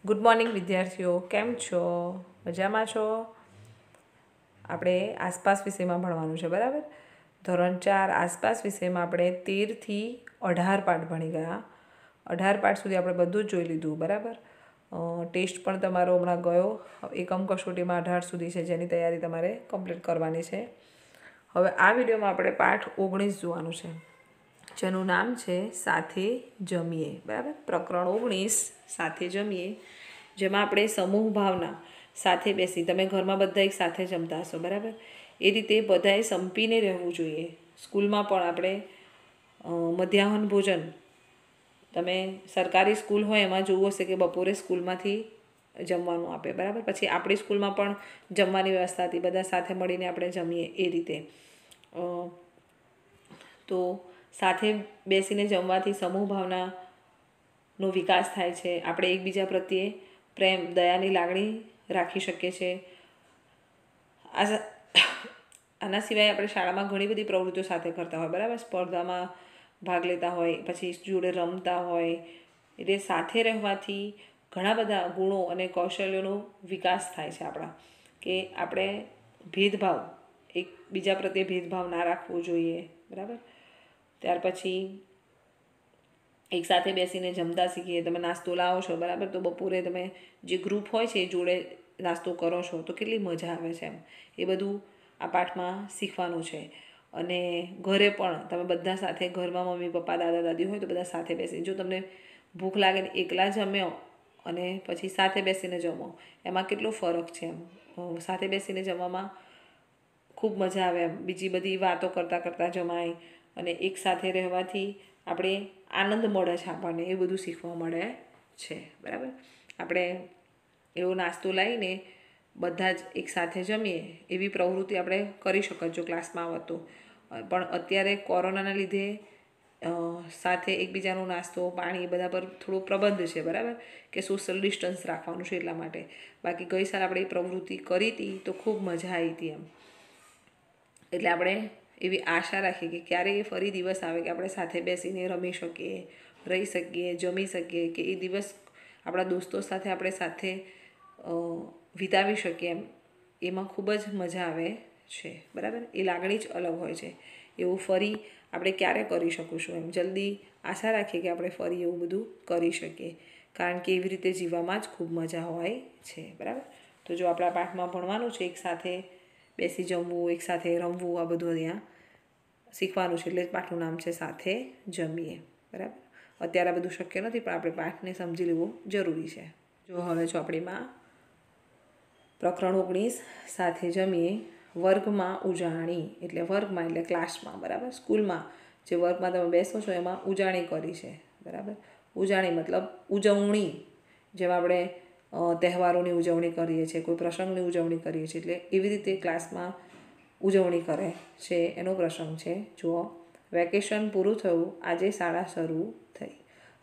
Good morning વિદ્યાર્થીઓ, કેમ છો? મજામાં છો? આપણે આસપાસ વિષયમાં ભણવાનું છે, બરાબર? ધોરણ 4 આસપાસ વિષયમાં આપણે 13થી 18 પાઠ ભણી ગયા. 18 પાઠ સુધી આપણે બધું જ જોઈ લીધું, બરાબર? ટેસ્ટ પણ તમારો હમણાં ગયો. એકમ કસોટીમાં 18 સુધી છે, જેની તૈયારી તમારે કમ્પ્લીટ કરવાની છે. હવે આ વિડીયોમાં આપણે પાઠ 19 જોવાનું છે, જેનું નામ છે સાથે જમીએ, બરાબર? પ્રકરણ 19 સાથે જમીએ, જેમાં આપણે સમૂહ ભાવના સાથે બેસી, તમે ઘરમાં બધા એક સાથે જમતા હશો, બરાબર? એ રીતે બધાએ સંપીને રહેવું જોઈએ. સ્કૂલમાં પણ આપણે મધ્યાહન ભોજન, તમે સરકારી સ્કૂલ હોય એમાં જોવું હશે કે બપોરે સ્કૂલમાંથી જમવાનું આપે, બરાબર? પછી આપણી સ્કૂલમાં પણ જમવાની વ્યવસ્થા હતી, બધા સાથે મળીને આપણે જમીએ એ રીતે. તો સાથે બેસીને જમવાથી સમૂહ ભાવનાનો વિકાસ થાય છે. આપણે એકબીજા પ્રત્યે પ્રેમ, દયાની લાગણી રાખી શકીએ છીએ. આના સિવાય આપણે શાળામાં ઘણી બધી પ્રવૃત્તિઓ સાથે કરતા હોય, બરાબર? સ્પર્ધામાં ભાગ લેતા હોય, પછી જોડે રમતા હોય. એટલે સાથે રહેવાથી ઘણા બધા ગુણો અને કૌશલ્યોનો વિકાસ થાય છે આપણા, કે આપણે ભેદભાવ, એકબીજા પ્રત્યે ભેદભાવ ના રાખવો જોઈએ, બરાબર? ત્યાર પછી એક સાથે બેસીને જમતા શીખીએ. તમે નાસ્તો લાવો છો, બરાબર? તો બપોરે તમે જે ગ્રુપ હોય છે એ જોડે નાસ્તો કરો છો તો કેટલી મજા આવે છે, એમ એ બધું આ પાઠમાં શીખવાનું છે. અને ઘરે પણ તમે બધા સાથે, ઘરમાં મમ્મી પપ્પા દાદા દાદી હોય તો બધા સાથે બેસી, જો તમને ભૂખ લાગે ને એકલા જમ્યો અને પછી સાથે બેસીને જમો, એમાં કેટલો ફરક છે. એમ સાથે બેસીને જમવામાં ખૂબ મજા આવે, એમ બીજી બધી વાતો કરતાં કરતાં જમાય, અને એક સાથે રહેવાથી આપણે આનંદ મળે છે, આપણને એ બધું શીખવા મળે છે, બરાબર? આપણે એવો નાસ્તો લાવીને બધા જ એક સાથે જમીએ એવી પ્રવૃત્તિ આપણે કરી શકીએ જો ક્લાસમાં આવતો. પણ અત્યારે કોરોનાના લીધે સાથે એકબીજાનો નાસ્તો, પાણી બધા પર થોડો પ્રબંધ છે, બરાબર? કે સોશિયલ ડિસ્ટન્સ રાખવાનું છે એટલા માટે. બાકી ગઈ સાલ આપણે એ પ્રવૃત્તિ કરી હતી તો ખૂબ મજા આવી હતી, એમ. એટલે આપણે એવી આશા રાખીએ કે ક્યારેય ફરી દિવસ આવે કે આપણે સાથે બેસીને રમી શકીએ, રહી શકીએ, જમી શકીએ, કે એ દિવસ આપણા દોસ્તો સાથે આપણે સાથે વિતાવી શકીએ, એમ. એમાં ખૂબ જ મજા આવે છે, બરાબર? એ લાગણી જ અલગ હોય છે. એવું ફરી આપણે ક્યારે કરી શકીશું, એમ જલ્દી આશા રાખીએ કે આપણે ફરી એવું બધું કરી શકીએ, કારણ કે એવી રીતે જીવવામાં જ ખૂબ મજા હોય છે, બરાબર? તો જો આપણા પાઠમાં ભણવાનું છે એક સાથે બેસી જમવું, એક સાથે રમવું, આ બધું અહીંયા શીખવાનું છે. એટલે પાઠનું નામ છે સાથે જમીએ, બરાબર? અત્યારે આ બધું શક્ય નથી, પણ આપણે પાઠને સમજી લેવું જરૂરી છે. જો હવે ચોપડીમાં પ્રકરણ 19 સાથે જમીએ, વર્ગમાં ઉજાણી, એટલે વર્ગમાં એટલે ક્લાસમાં, બરાબર? સ્કૂલમાં જે વર્ગમાં તમે બેસો છો એમાં ઉજાણી કરી છે, બરાબર? ઉજાણી મતલબ ઉજવણી, જેમાં આપણે તહેવારોની ઉજવણી કરીએ છીએ, કોઈ પ્રસંગની ઉજવણી કરીએ છીએ, એટલે એવી રીતે ક્લાસમાં ઉજવણી કરે છે એનો પ્રસંગ છે. જુઓ, વેકેશન પૂરું થયું, આજે શાળા શરૂ થઈ,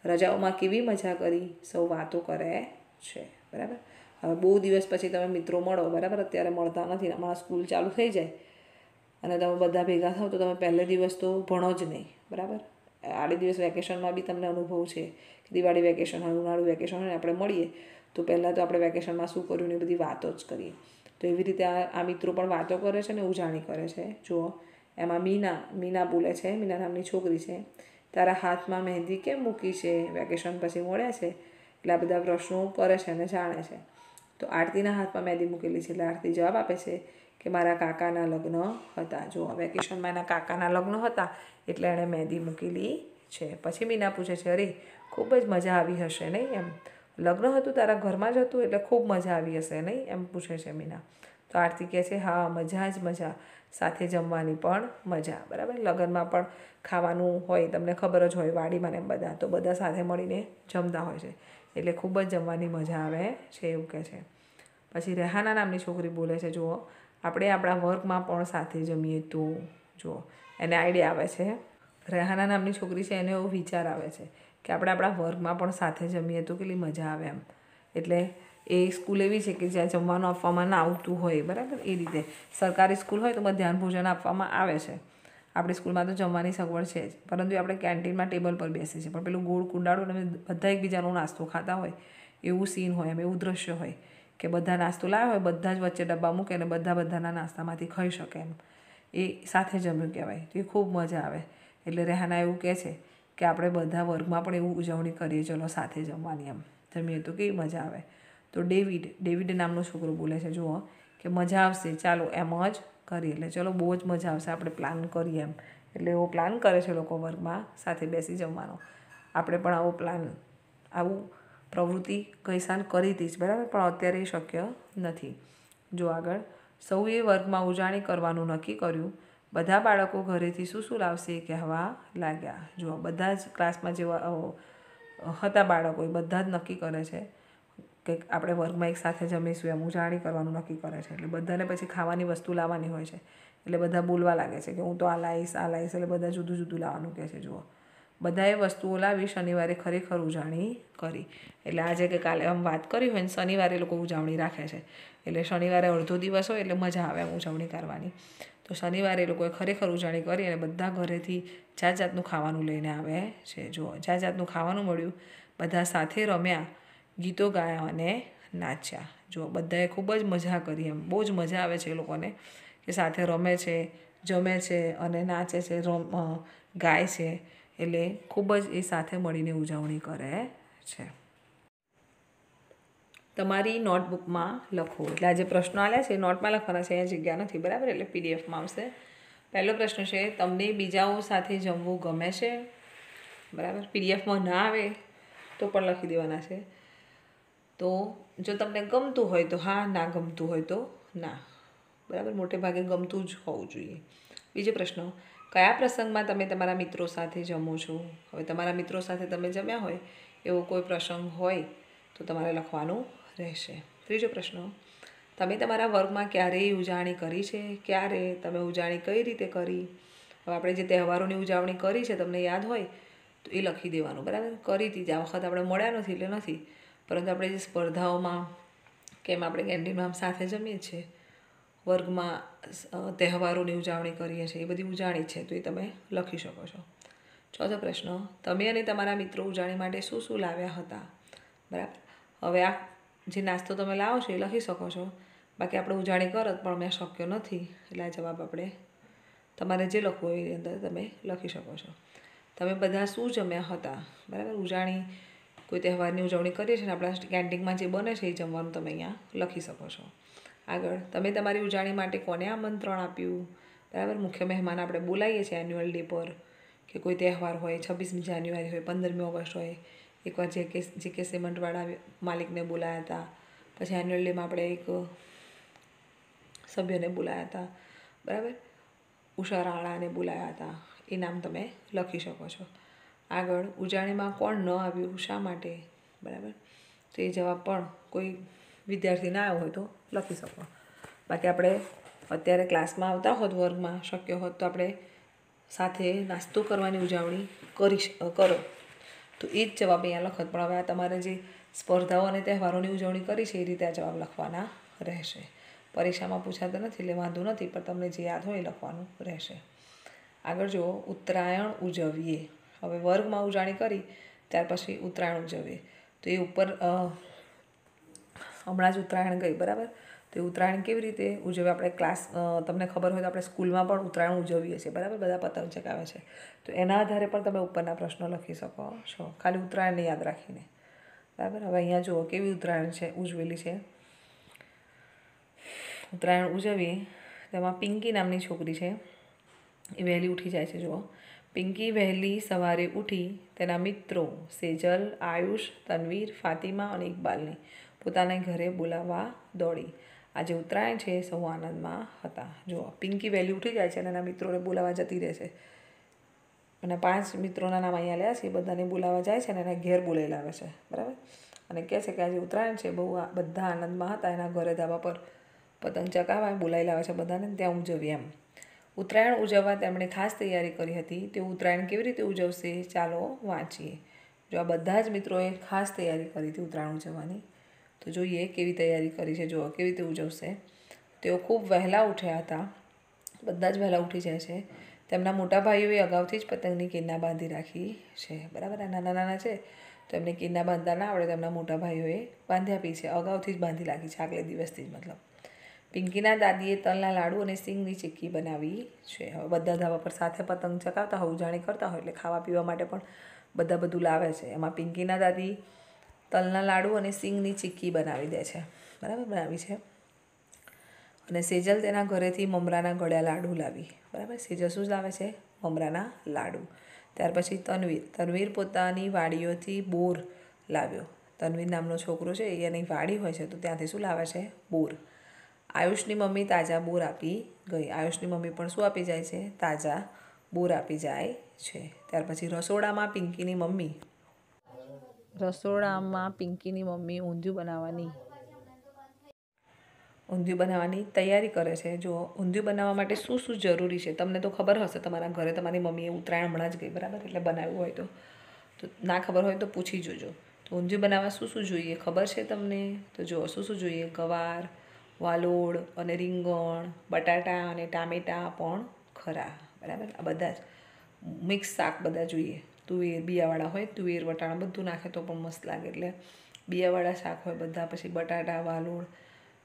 રજાઓમાં કેવી મજા કરી, સૌ વાતો કરે છે, બરાબર? હવે બહુ દિવસ પછી તમે મિત્રો મળો, બરાબર? અત્યારે મળતા નથી, હમણાં સ્કૂલ ચાલુ થઈ જાય અને તમે બધા ભેગા થાવ તો તમે પહેલે દિવસ તો ભણો જ નહીં, બરાબર? આડે દિવસ વેકેશનમાં બી તમને અનુભવ છે કે દિવાળી વેકેશન હોય, ઉનાળુ વેકેશન હોય, આપણે મળીએ તો પહેલાં તો આપણે વેકેશનમાં શું કર્યું ને એ બધી વાતો જ કરીએ. તો એવી રીતે આ મિત્રો પણ વાતો કરે છે ને ઉજાણી કરે છે. જુઓ, એમાં મીના બોલે છે, મીના નામની છોકરી છે, તારા હાથમાં મહેંદી કેમ મૂકી છે, વેકેશન પછી મળ્યા છે એટલે આ બધા પ્રશ્નો કરે છે અને જાણે છે. તો આરતીના હાથમાં મહેંદી મૂકેલી છે, એટલે આરતી જવાબ આપે છે કે મારા કાકાના લગ્ન હતા. જો વેકેશનમાં એના કાકાના લગ્ન હતા એટલે એણે મહેંદી મૂકેલી છે. પછી મીના પૂછે છે, અરે ખૂબ જ મજા આવી હશે નહીં, એમ? લગ્ન હતું તારા ઘરમાં જ હતું એટલે ખૂબ મજા આવી હશે નહીં, એમ પૂછે છે મીના. તો આરતી કહે છે, હા, મજા જ મજા, સાથે જમવાની પણ મજા, બરાબર? લગ્નમાં પણ ખાવાનું હોય, તમને ખબર જ હોય, વાડીમાં ને બધા તો બધા સાથે મળીને જમતા હોય છે, એટલે ખૂબ જ જમવાની મજા આવે છે, એવું કહે છે. પછી રેહાના નામની છોકરી બોલે છે, જુઓ, આપણે આપણા વર્ગમાં પણ સાથે જમીએ તો. જુઓ, એને આઈડિયા આવે છે. રેહાના નામની છોકરી છે, એને એવો વિચાર આવે છે કે આપણે આપણા વર્ગમાં પણ સાથે જમીએ તો કેટલી મજા આવે, એમ. એટલે એ સ્કૂલ એવી છે કે જ્યાં જમવાનું આપવામાં ના આવતું હોય, બરાબર? એ રીતે સરકારી સ્કૂલ હોય તો મધ્યાહન ભોજન આપવામાં આવે છે. આપણી સ્કૂલમાં તો જમવાની સગવડ છે જ, પરંતુ આપણે કેન્ટીનમાં ટેબલ પર બેસીએ છીએ, પણ પેલું ગોળ કુંડાળું અને બધા એકબીજાનો નાસ્તો ખાતા હોય એવું સીન હોય એમ, એવું દ્રશ્ય હોય કે બધા નાસ્તો લાવ્યા હોય, બધા જ વચ્ચે ડબ્બા મૂકે અને બધાના નાસ્તામાંથી ખાઈ શકે એમ, એ સાથે જમ્યું કહેવાય. તો એ ખૂબ મજા આવે. એટલે રેહાના એવું કહે છે કે આપણે બધા વર્ગમાં પણ એવું ઉજવણી કરીએ, ચલો સાથે જમવાની એમ, જમીએ તો કેવી મજા આવે. તો ડેવિડ નામનો છોકરો બોલે છે, જુઓ કે મજા આવશે, ચાલો એમ જ કરીએ. એટલે ચલો બહુ જ મજા આવશે, આપણે પ્લાન કરીએ એમ. એટલે એવો પ્લાન કરે છે લોકો વર્ગમાં સાથે બેસી જમવાનો. આપણે પણ આવું પ્રવૃત્તિ ગઈ સાલ કરી હતી જ, બરાબર, પણ અત્યારે એ શક્ય નથી. જો આગળ, સૌએ વર્ગમાં ઉજાણી કરવાનું નક્કી કર્યું. બધા બાળકો ઘરેથી શું લાવશે એ કહેવા લાગ્યા. જો બધા જ ક્લાસમાં જેવા હતા બાળકો, એ બધા જ નક્કી કરે છે કે આપણે વર્ગમાં એક સાથે જમીશું એમ, ઉજાણી કરવાનું નક્કી કરે છે. એટલે બધાને પછી ખાવાની વસ્તુ લાવવાની હોય છે. એટલે બધા બોલવા લાગે છે કે હું તો આ લાવીશ. એટલે બધા જુદું લાવવાનું કહે છે. જુઓ, બધાએ વસ્તુઓ લાવી શનિવારે ખરેખર ઉજાણી કરી. એટલે આજે કે કાલે આમ વાત કરી હોય ને, શનિવારે લોકો ઉજવણી રાખે છે. એટલે શનિવારે અડધો દિવસ હોય એટલે મજા આવે એમ ઉજવણી કરવાની. તો શનિવારે એ લોકોએ ખરેખર ઉજાણી કરી અને બધા ઘરેથી જાતનું ખાવાનું લઈને આવે છે. જુઓ, જાતનું ખાવાનું મળ્યું, બધા સાથે રમ્યા, ગીતો ગાયા અને નાચ્યા. જુઓ, બધાએ ખૂબ જ મજા કરી એમ, બહુ જ મજા આવે છે એ લોકોને કે સાથે રમે છે, જમે છે અને નાચે છે, ગાય છે. એટલે ખૂબ જ એ સાથે મળીને ઉજવણી કરે છે. તમારી નોટબુકમાં લખો. એટલે આ જે પ્રશ્નો આવ્યા છે એ નોટમાં લખવાના છે, અહીંયા જગ્યા નથી, બરાબર, એટલે પીડીએફમાં આવશે. પહેલો પ્રશ્ન છે, તમને બીજાઓ સાથે જમવું ગમે છે? બરાબર, પીડીએફમાં ના આવે તો પણ લખી દેવાના છે. તો જો તમને ગમતું હોય તો હા, ના ગમતું હોય તો ના, બરાબર, મોટે ભાગે ગમતું જ હોવું જોઈએ. બીજો પ્રશ્ન, કયા પ્રસંગમાં તમે તમારા મિત્રો સાથે જમો છો? હવે તમારા મિત્રો સાથે તમે જમ્યા હોય એવો કોઈ પ્રસંગ હોય તો તમારે લખવાનું રહેશે. ત્રીજો પ્રશ્ન, તમે તમારા વર્ગમાં ક્યારેય ઉજાણી કરી છે? ક્યારે? તમે ઉજાણી કઈ રીતે કરી? હવે આપણે જે તહેવારોની ઉજવણી કરી છે તમને યાદ હોય તો એ લખી દેવાનું, બરાબર. કરી હતી, આ વખત આપણે મળ્યા નથી એટલે નથી, પરંતુ આપણે જે સ્પર્ધાઓમાં કેમ આપણે કેન્ટીનમાં સાથે જમીએ છીએ, વર્ગમાં તહેવારોની ઉજવણી કરીએ છીએ, એ બધી ઉજાણી છે તો એ તમે લખી શકો છો. ચોથો પ્રશ્ન, તમે અને તમારા મિત્રો ઉજાણી માટે શું લાવ્યા હતા? બરાબર, હવે આ જે નાસ્તો તમે લાવો છો એ લખી શકો છો. બાકી આપણે ઉજાણી કરત પણ મેં શક્ય નથી, એટલે આ જવાબ આપણે તમારે જે લખવું હોય એની અંદર તમે લખી શકો છો. તમે બધા શું જમ્યા હતા? બરાબર, ઉજાણી કોઈ તહેવારની ઉજવણી કરીએ છીએ ને આપણા કેન્ટીનમાં જે બને છે એ જમવાનું તમે અહીંયા લખી શકો છો. આગળ, તમે તમારી ઉજાણી માટે કોને આમંત્રણ આપ્યું? બરાબર, મુખ્ય મહેમાન આપણે બોલાવીએ છીએ એન્યુઅલ ડે પર, કે કોઈ તહેવાર હોય, 26મી જાન્યુઆરી હોય, 15મી ઓગસ્ટ હોય. એકવાર જે કે સિમેન્ટવાળા માલિકને બોલાયા હતા. પછી એન્યુઅલ ડેમાં આપણે એક સભ્યને બોલાયા હતા, બરાબર, ઉષા રાણાને બોલાયા હતા. એ નામ તમે લખી શકો છો. આગળ, ઉજાણીમાં કોણ ન આવ્યું, શા માટે? બરાબર, તો એ જવાબ પણ કોઈ વિદ્યાર્થી ના આવ્યો હોય તો લખી શકો. બાકી આપણે અત્યારે ક્લાસમાં આવતા હોત, વર્ગમાં શક્ય હોત તો આપણે સાથે નાસ્તો કરવાની ઉજવણી કરો તો એ જ જવાબ અહીંયા લખત. પણ હવે આ તમારે જે સ્પર્ધાઓ અને તહેવારોની ઉજવણી કરી છે એ રીતે આ જવાબ લખવાના રહેશે. પરીક્ષામાં પૂછાતા નથી એટલે વાંધો નથી, પણ તમને જે યાદ હોય એ લખવાનું રહેશે. આગળ જુઓ, ઉત્તરાયણ ઉજવીએ. હવે વર્ગમાં ઉજવણી કરી ત્યાર પછી ઉત્તરાયણ ઉજવીએ. તો એ ઉપર હમણાં જ ઉત્તરાયણ ગઈ, બરાબર. તો એ ઉત્તરાયણ કેવી રીતે ઉજવે? આપણે તમને ખબર હોય તો આપણે સ્કૂલમાં પણ ઉત્તરાયણ ઉજવીએ છીએ, બરાબર, બધા પતંગ ચગાવે છે. તો એના આધારે પણ તમે ઉપરના પ્રશ્નો લખી શકો છો, ખાલી ઉત્તરાયણને યાદ રાખીને, બરાબર. હવે અહીંયા જુઓ કેવી ઉત્તરાયણ ઉજવેલી છે. ઉત્તરાયણ ઉજવીએ તેમાં પિંકી નામની છોકરી છે, એ વહેલી ઉઠી જાય છે. જુઓ, પિંકી વહેલી સવારે ઉઠી તેના મિત્રો સેજલ, આયુષ, તનવીર, ફાતિમા અને ઇકબાલને પોતાના ઘરે બોલાવવા દોડી. આજે ઉત્તરાયણ છે, સૌ આનંદમાં હતા. જુઓ, પિંકી વહેલી ઉઠી જાય છે અને એના મિત્રોને બોલાવવા જતી રહે છે. અને 5 મિત્રોના નામ અહીંયા લ્યા છે, એ બધાને બોલાવવા જાય છે અને એના ઘેર બોલાવી લાવે છે, બરાબર. અને કહે છે કે આજે ઉત્તરાયણ છે, બધા આનંદમાં હતા, એના ઘરે ધાબા પર પતંગ ચગાવવા બોલાવી લાવે છે બધાને, ત્યાં ઉજવીએ એમ. ઉત્તરાયણ ઉજવવા તેમણે ખાસ તૈયારી કરી હતી. તે ઉત્તરાયણ કેવી રીતે ઉજવશે? ચાલો વાંચીએ. જો આ બધા જ મિત્રોએ ખાસ તૈયારી કરી હતી ઉત્તરાયણ ઉજવવાની, તો જોઈએ કેવી તૈયારી કરી છે. જુઓ કેવી રીતે ઉજવશે. તેઓ ખૂબ વહેલા ઉઠ્યા હતા, બધા જ વહેલા ઉઠી જાય છે. તેમના મોટા ભાઈઓએ અગાઉથી જ પતંગની કિન્ના બાંધી રાખી છે, બરાબર. આ નાના છે તો એમને કીરના બાંધતા ના આવડે તો એમના મોટા ભાઈઓએ બાંધી આપી છે, અગાઉથી જ બાંધી રાખી છે, આગલે દિવસથી જ મતલબ. પિંકીના દાદીએ તલના લાડુ અને સિંગની ચીક્કી બનાવી છે. હવે બધા ધાબા પર સાથે પતંગ ચગાવતા હોય, ઉજાણી કરતા હોય એટલે ખાવા પીવા માટે પણ બધા બધું લાવે છે. એમાં પિંકીના દાદી તલના લાડુ અને સિંગની ચીક્કી બનાવી દે છે, બરાબર, બનાવી છે. અને સેજલ તેના ઘરેથી મમરાના ગળ્યા લાડુ લાવી, બરાબર. સેજલ શું લાવે છે? મમરાના લાડુ. ત્યાર પછી તનવીર પોતાની વાડીઓથી બોર લાવ્યો. તનવીર નામનો છોકરો છે એની વાડી હોય છે તો ત્યાંથી શું લાવે છે? બોર. આયુષની મમ્મી તાજા બોર આપી ગઈ. આયુષની મમ્મી પણ શું આપી જાય છે? તાજા બોર આપી જાય છે. ત્યાર પછી રસોડામાં પિંકીની મમ્મી ઊંધિયું બનાવવાની તૈયારી કરે છે. જો ઊંધિયું બનાવવા માટે શું શું જરૂરી છે તમને તો ખબર હશે, તમારા ઘરે તમારી મમ્મીએ ઉત્તરાયણ હમણાં જ ગઈ, બરાબર, એટલે બનાવ્યું હોય તો ના ખબર હોય તો પૂછી જોજો. તો ઊંધિયું બનાવવા શું શું જોઈએ ખબર છે તમને? તો જો શું જોઈએ? ગવાર, વાલોળ અને રીંગણ, બટાટા અને ટામેટાં પણ ખરા, બરાબર. આ બધા જ મિક્સ શાક બધા જોઈએ. તુવેર બિયાવાળા હોય, તુવેર વટાણા બધું નાખે તો પણ મસ્ત લાગે, એટલે બિયાવાળા શાક હોય બધા. પછી બટાટા, વાલોળ,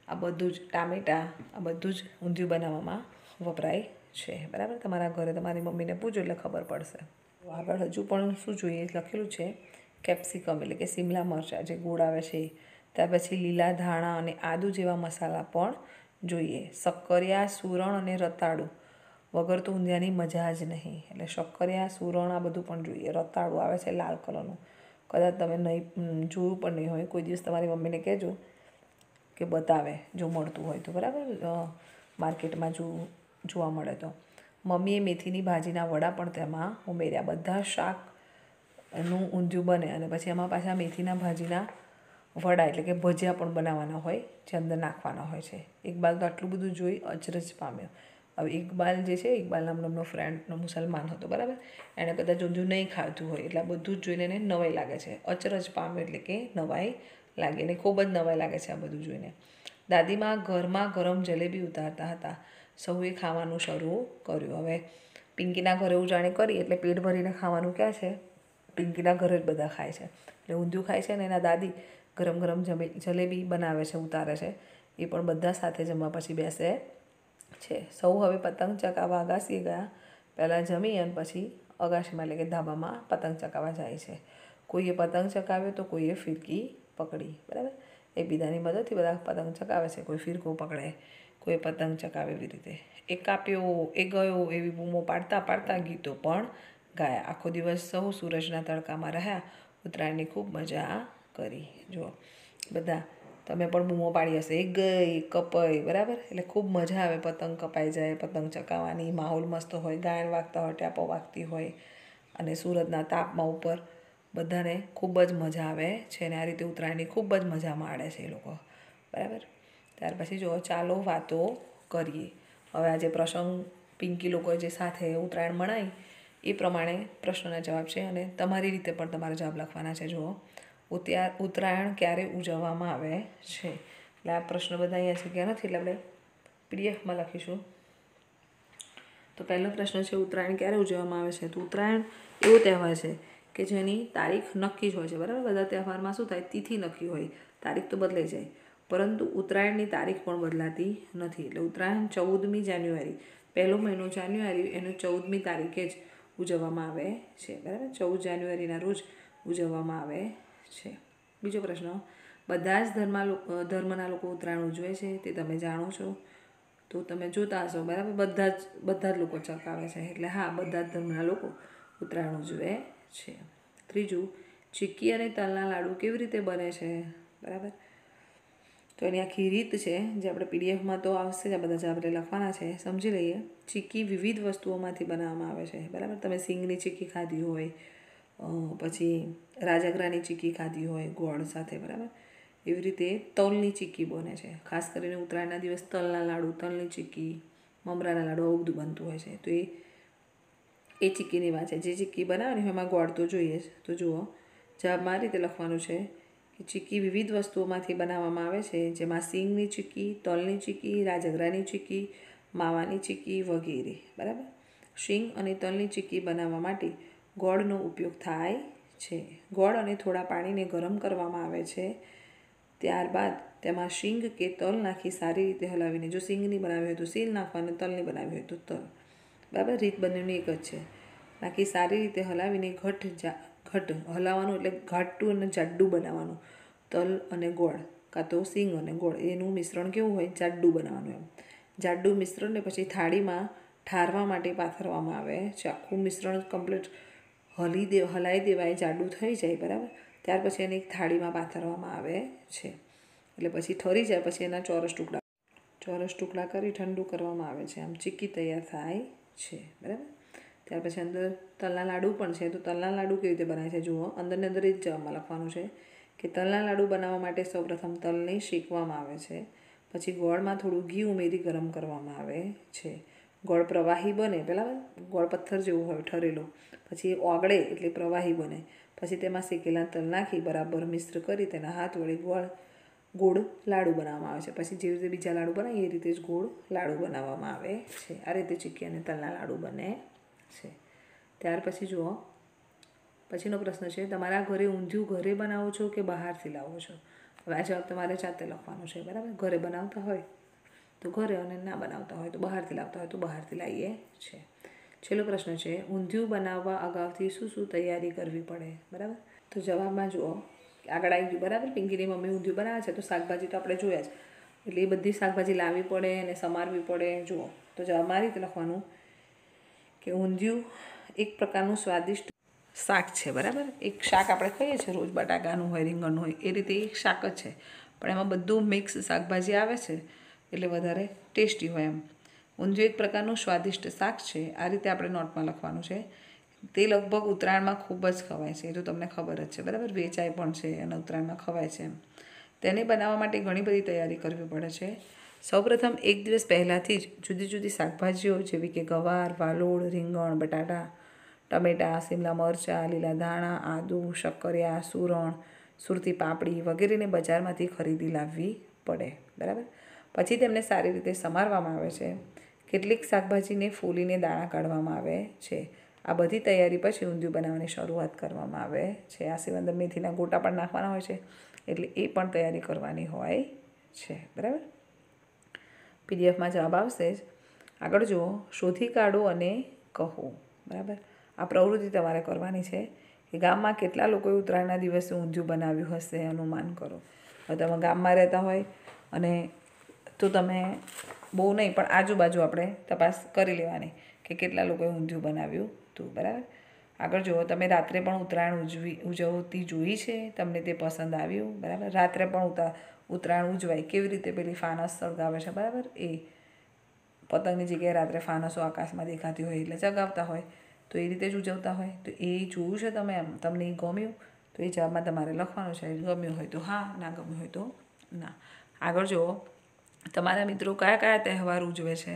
આ બધું જ, ટામેટાં, આ બધું જ ઊંધિયું બનાવવામાં વપરાય છે, બરાબર. તમારા ઘરે તમારી મમ્મીને પૂછો એટલે ખબર પડશે. આગળ હજુ પણ શું જોઈએ લખેલું છે? કેપ્સિકમ એટલે કે શિમલા મરચાં જે ગોળ આવે છે. ત્યાર પછી લીલા ધાણા અને આદુ જેવા મસાલા પણ જોઈએ. શક્કરિયા, સૂરણ અને રતાળું વગર તો ઊંધિયાની મજા જ નહીં. એટલે શક્કરિયા, સૂરણ આ બધું પણ જોઈએ. રતાળું આવે છે લાલ કલરનું, કદાચ તમે નહીં જોયું પણ નહીં હોય. કોઈ દિવસ તમારી મમ્મીને કહેજો કે બતાવે જો મળતું હોય તો, બરાબર, માર્કેટમાં જોવા મળે તો. મમ્મીએ મેથીની ભાજીના વડા પણ તેમાં ઉમેર્યા. બધા શાકનું ઊંધિયું બને અને પછી એમાં પાછા મેથીના ભાજીના વડા એટલે કે ભજીયા પણ બનાવવાના હોય, જે અંદર નાખવાના હોય છે. ઇકબાલ તો આટલું બધું જોઈ અચરજ પામ્યો. હવે ઇકબાલ જે છે, ઇકબાલ નામનો ફ્રેન્ડનો મુસલમાન હતો, બરાબર. એણે કદાચ ઊંધિયું નહીં ખાતું હોય એટલે બધું જ જોઈને એને નવાઈ લાગે છે. અચરજ પામ્યો એટલે કે નવાઈ લાગે, એને ખૂબ જ નવાઈ લાગે છે આ બધું જોઈને. દાદીમાં ગરમા ગરમ જલેબી ઉતારતા હતા. સૌએ ખાવાનું શરૂ કર્યું. હવે પિંકીના ઘરે ઉજાણી કરી એટલે પેટ ભરીને ખાવાનું ક્યાં છે? પિંકીના ઘરે જ બધા ખાય છે. એટલે ઊંધિયું ખાય છે ને એના દાદી ગરમ ગરમ જલેબી બનાવે છે, ઉતારે છે. એ પણ બધા સાથે જમવા પછી બેસે છે. સૌ હવે પતંગ ચગાવવા અગાસીએ ગયા. પહેલાં જમી અને પછી અગાશીમાં એટલે કે ધાબામાં પતંગ ચગાવવા જાય છે. કોઈએ પતંગ ચગાવ્યો તો કોઈએ ફિરકી પકડી, બરાબર. એકબીજાની મદદથી બધા પતંગ ચગાવે છે. કોઈ ફિરકો પકડે, કોઈ પતંગ ચગાવે, એવી રીતે. એક કાપ્યો, એ ગયો, એવી બૂમો પાડતા પાડતા ગીતો પણ ગાયા. આખો દિવસ સૌ સૂરજના તડકામાં રહ્યા. ઉત્તરાયણની ખૂબ મજા કરી. જુઓ બધા તમે પણ બૂમો પાડી હશે, એક ગઈ, કપાઈ, બરાબર. એટલે ખૂબ મજા આવે, પતંગ કપાઈ જાય, પતંગ ચગાવવાની, માહોલ મસ્ત હોય, ગાયન વાગતા હોય, ટેપો વાગતી હોય અને સુરતના તાપમાં ઉપર બધાને ખૂબ જ મજા આવે છે. અને આ રીતે ઉત્તરાયણની ખૂબ જ મજા માણે છે એ લોકો, બરાબર. ત્યાર પછી જો ચાલો વાતો કરીએ. હવે આજે પ્રસંગ પિંકી લોકોએ જે સાથે ઉત્તરાયણ મનાવી એ પ્રમાણે પ્રશ્નોના જવાબ છે અને તમારી રીતે પણ તમારે જવાબ લખવાના છે. જુઓ, ઉત્તરાયણ ક્યારે ઉજવવામાં આવે છે? એટલે આ પ્રશ્ન બધા અહીંયા જગ્યા નથી એટલે આપણે પીડીએફમાં લખીશું. તો પહેલો પ્રશ્ન છે, ઉત્તરાયણ ક્યારે ઉજવવામાં આવે છે? તો ઉત્તરાયણ એવો તહેવાર છે કે જેની તારીખ નક્કી જ હોય છે, બરાબર. બધા તહેવારમાં શું થાય? તિથિ નક્કી હોય, તારીખ તો બદલાઈ જાય, પરંતુ ઉત્તરાયણની તારીખ પણ બદલાતી નથી. એટલે ઉત્તરાયણ 14મી જાન્યુઆરી, પહેલો મહિનો જાન્યુઆરી, એનું 14મી તારીખે જ ઉજવવામાં આવે છે, બરાબર. 14 જાન્યુઆરીના રોજ ઉજવવામાં આવે છે. બીજો પ્રશ્ન, બધા જ ધર્મના લોકો ઉત્તરાયણ ઉજવે છે તે તમે જાણો છો? તો તમે જોતા હશો, બરાબર, બધા જ લોકો ચકાવે છે. એટલે હા, બધા જ ધર્મના લોકો ઉત્તરાયણ ઉજવે છે. ત્રીજું, ચીક્કી અને તલના લાડુ કેવી રીતે બને છે? બરાબર. તો એની આખી રીત છે જે આપણે પીડીએફમાં તો આવશે જ, આ બધા જ આપણે લખવાના છે. સમજી લઈએ. ચીક્કી વિવિધ વસ્તુઓમાંથી બનાવવામાં આવે છે, બરાબર. તમે સિંગની ચીક્કી ખાધી હોય, પછી રાજગરાની ચીક્કી ખાધી હોય ગોળ સાથે, બરાબર. એવી રીતે તલની ચીક્કી બને છે. ખાસ કરીને ઉત્તરાયણના દિવસ તલના લાડુ, તલની ચીક્કી, મમરાના લાડુ આવું બધું બનતું હોય છે. તો એ ચીક્કીની વાત છે. જે ચીક્કી બનાવવાની હોય એમાં ગોળ તો જોઈએ જ. તો જુઓ, જવાબમાં આ રીતે લખવાનું છે કે ચીક્કી વિવિધ વસ્તુઓમાંથી બનાવવામાં આવે છે, જેમાં સિંગની ચીક્કી, તલની ચીક્કી, રાજગરાની ચીક્કી, માવાની ચીક્કી વગેરે, બરાબર. સિંગ અને તલની ચીક્કી બનાવવા માટે ગોળનો ઉપયોગ થાય છે. ગોળ અને થોડા પાણીને ગરમ કરવામાં આવે છે. ત્યારબાદ તેમાં શીંગ કે તલ નાખી સારી રીતે હલાવીને, જો શીંગની બનાવી હોય તો સીલ નાખવાનું, તલની બનાવી હોય તો તલ, બરાબર. રીત બંનેની એક જ છે. નાખી સારી રીતે હલાવીને ઘટ હલાવવાનું, એટલે ઘાટું અને જાડું બનાવવાનું. તલ અને ગોળ કાં તો શીંગ અને ગોળ એનું મિશ્રણ કેવું હોય, જાડું બનાવવાનું. એમ જાડું મિશ્રણને પછી થાળીમાં ઠારવા માટે પાથરવામાં આવે છે. આખું મિશ્રણ કમ્પ્લીટ હલાવી દેવાય, જાડું થઈ જાય, બરાબર. ત્યાર પછી એને એક થાળીમાં પાથરવામાં આવે છે. એટલે પછી ઠરી જાય પછી એના ચોરસ ટુકડા કરી ઠંડુ કરવામાં આવે છે. આમ ચીક્કી તૈયાર થાય છે, બરાબર. ત્યાર પછી અંદર તલના લાડુ પણ છે. તો તલના લાડુ કેવી રીતે બનાવે છે જુઓ. અંદરને અંદર એ જ જવાબમાં લખવાનું છે કે તલના લાડુ બનાવવા માટે સૌપ્રથમ તલને શેકવામાં આવે છે. પછી ગોળમાં થોડું ઘી ઉમેરી ગરમ કરવામાં આવે છે. ગોળ પ્રવાહી બને, બરાબર. ગોળ પથ્થર જેવું હોય ઠરેલો, પછી ઓગળે એટલે પ્રવાહી બને. પછી તેમાં શેકેલા તલ નાખી બરાબર મિશ્ર કરી તેના હાથ વડે ગોળ લાડુ બનાવવામાં આવે છે. પછી જેવી રીતે બીજા લાડુ બનાવીએ એ રીતે જ ગોળ લાડુ બનાવવામાં આવે છે. આ રીતે ચીક્કી અને તલના લાડુ બને છે. ત્યાર પછી જુઓ, પછીનો પ્રશ્ન છે, તમારા ઘરે ઊંધિયું ઘરે બનાવો છો કે બહારથી લાવો છો? હવે આ જવાબ તમારે જાતે લખવાનો છે, બરાબર. ઘરે બનાવતા હોય તો ઘરે, અને ના બનાવતા હોય તો બહારથી લાવતા હોય તો બહારથી લાવીએ છે. છેલ્લો પ્રશ્ન છે, ઊંધિયું બનાવવા અગાઉથી શું શું તૈયારી કરવી પડે, બરાબર. તો જવાબમાં જુઓ, આગળ આવી ગયું, બરાબર. પિંકીની મમ્મી ઊંધિયું બનાવે છે તો શાકભાજી તો આપણે જોયા જ, એટલે એ બધી શાકભાજી લાવવી પડે અને સમારવી પડે. જુઓ, તો જવાબમાં આ રીતે લખવાનું કે ઊંધિયું એક પ્રકારનું સ્વાદિષ્ટ શાક છે, બરાબર. એક શાક આપણે ખાઈએ છીએ રોજ, બટાકાનું હોય, રીંગણનું હોય, એ રીતે એક શાક જ છે, પણ એમાં બધું મિક્સ શાકભાજી આવે છે એટલે વધારે ટેસ્ટી હોય. એમ ઊંધિયું એક પ્રકારનું સ્વાદિષ્ટ શાક છે. આ રીતે આપણે નોટમાં લખવાનું છે. તે લગભગ ઉત્તરાયણમાં ખૂબ જ ખવાય છે, એ તો તમને ખબર જ છે, બરાબર. વેચાય પણ છે અને ઉત્તરાયણમાં ખવાય છે. એમ તેને બનાવવા માટે ઘણી બધી તૈયારી કરવી પડે છે. સૌપ્રથમ એક દિવસ પહેલાંથી જ જુદી જુદી શાકભાજીઓ જેવી કે ગવાર, વાલોળ, રીંગણ, બટાટા, ટમેટાં, શિમલા મરચાં, લીલા ધાણા, આદું, શક્કરિયા, સૂરણ, સુરતી પાપડી વગેરેને બજારમાંથી ખરીદી લાવવી પડે, બરાબર. પછી તેમને સારી રીતે સમારવામાં આવે છે. કેટલીક શાકભાજીને ફોલીને દાણા કાઢવામાં આવે છે. આ બધી તૈયારી પછી ઊંધિયું બનાવવાની શરૂઆત કરવામાં આવે છે. આ સિવાય અંદર મેથીના ગોટા પણ નાખવાના હોય છે, એટલે એ પણ તૈયારી કરવાની હોય છે, બરાબર. પીડીએફમાં જવાબ આવશે જ. આગળ જુઓ, શોધી કાઢો અને કહો, બરાબર. આ પ્રવૃત્તિ તમારે કરવાની છે કે ગામમાં કેટલા લોકોએ ઉત્તરાયણના દિવસે ઊંધિયું બનાવ્યું હશે, અનુમાન કરો. હવે તમે ગામમાં રહેતા હોય અને તો તમે બહુ નહીં પણ આજુબાજુ આપણે તપાસ કરી લેવાની કે કેટલા લોકોએ ઊંધિયું બનાવ્યું હતું, બરાબર. આગળ જુઓ, તમે રાત્રે પણ ઉત્તરાયણ ઉજવતી જોઈ છે, તમને તે પસંદ આવ્યું, બરાબર. રાત્રે પણ ઉત્તરાયણ ઉજવાય, કેવી રીતે પેલી ફાનસ સળગાવે છે, બરાબર. એ પતંગની જગ્યાએ રાત્રે ફાનસો આકાશમાં દેખાતી હોય એટલે ચગાવતા હોય, તો એ રીતે જ ઉજવતા હોય. તો એ જોયું છે તમે, એમ તમને એ ગમ્યું, તો એ જવાબમાં તમારે લખવાનું છે. ગમ્યું હોય તો હા, ના ગમ્યું હોય તો ના. આગળ જુઓ, તમારા મિત્રો કયા કયા તહેવાર ઉજવે છે,